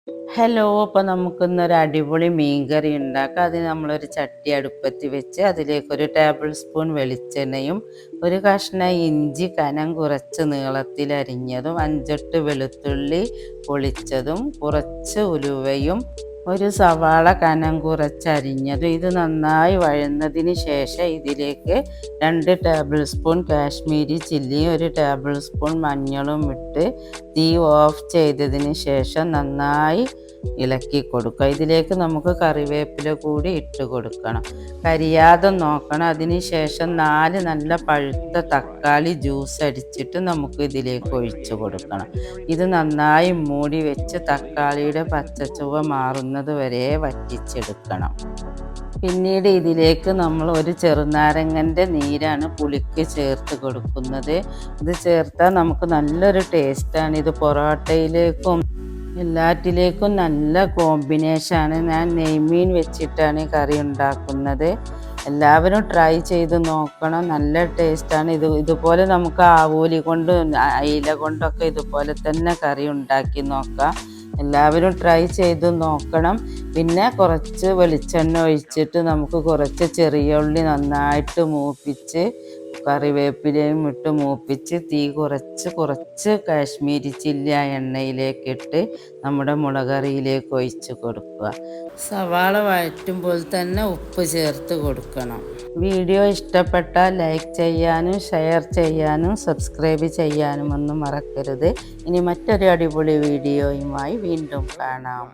Hello, അപ്പോൾ നമുക്കിന്നൊരു അടിപൊളി മീൻകറി ഉണ്ടാക്കാം. അതിന് നമ്മളൊരു ചട്ടി അടുപ്പത്ത് വെച്ച് അതിലേക്കൊരു ടേബിൾ സ്പൂൺ വെളിച്ചെണ്ണയും ഒരു കഷ്ണം ഇഞ്ചി കനം കുറച്ച് നീളത്തിലരിഞ്ഞതും 5-8 വെളുത്തുള്ളി പൊളിച്ചതും കുറച്ച് ഉലുവയും ഒരു സവാള കനം കുറച്ചരിഞ്ഞതും ഇത് നന്നായി വഴന്നതിന് ശേഷം ഇതിലേക്ക് 2 ടേബിൾ സ്പൂൺ കാശ്മീരി ചില്ലിയും 1 ടേബിൾ സ്പൂൺ മഞ്ഞളും ഇട്ട് തീ ഓഫ് ചെയ്തതിന് ശേഷം നന്നായി ഇളക്കി കൊടുക്കുക. ഇതിലേക്ക് നമുക്ക് കറിവേപ്പില കൂടി ഇട്ട് കൊടുക്കണം. കരിയാതെ നോക്കണം. അതിന് ശേഷം 4 നല്ല പഴുത്ത തക്കാളി ജ്യൂസ് അടിച്ചിട്ട് നമുക്ക് ഇതിലേക്ക് ഒഴിച്ചു കൊടുക്കണം. ഇത് നന്നായി മൂടി വെച്ച് തക്കാളിയുടെ പച്ചച്ചുവ മാറുന്നത് വരെ വറ്റിച്ചെടുക്കണം. പിന്നീട് ഇതിലേക്ക് നമ്മൾ ഒരു ചെറുനാരങ്ങൻ്റെ നീരാണ് പുളിക്ക് ചേർത്ത് കൊടുക്കുന്നത്. ഇത് ചേർത്താൽ നമുക്ക് നല്ലൊരു ടേസ്റ്റാണ്. ഇത് പൊറോട്ടയിലേക്കും എല്ലാറ്റിലേക്കും നല്ല കോമ്പിനേഷനാണ്. ഞാൻ നെയ്മീൻ വെച്ചിട്ടാണ് കറി ഉണ്ടാക്കുന്നത്. എല്ലാവരും ട്രൈ ചെയ്ത് നോക്കണം. നല്ല ടേസ്റ്റാണ്. ഇതുപോലെ നമുക്ക് ആവോലി കൊണ്ട് അയില കൊണ്ടൊക്കെ ഇതുപോലെ തന്നെ കറി ഉണ്ടാക്കി നോക്കാം. എല്ലാവരും ട്രൈ ചെയ്ത് നോക്കണം. പിന്നെ കുറച്ച് വെളിച്ചെണ്ണ ഒഴിച്ചിട്ട് നമുക്ക് കുറച്ച് ചെറിയ ഉള്ളി നന്നായിട്ട് മൂപ്പിച്ച് കറിവേപ്പിലയും ഇട്ട് മൂപ്പിച്ച് തീ കുറച്ച് കാശ്മീരി ചില്ലി ആ എണ്ണയിലേക്കിട്ട് നമ്മുടെ മുളകറിയിലേക്ക് ഒഴിച്ച് കൊടുക്കുക. സവാള വഴറ്റുമ്പോൾ തന്നെ ഉപ്പ് ചേർത്ത് കൊടുക്കണം. വീഡിയോ ഇഷ്ടപ്പെട്ടാൽ ലൈക്ക് ചെയ്യാനും ഷെയർ ചെയ്യാനും സബ്സ്ക്രൈബ് ചെയ്യാനും ഒന്നും മറക്കരുത്. ഇനി മറ്റൊരു അടിപൊളി വീഡിയോയുമായി വീണ്ടും കാണാം.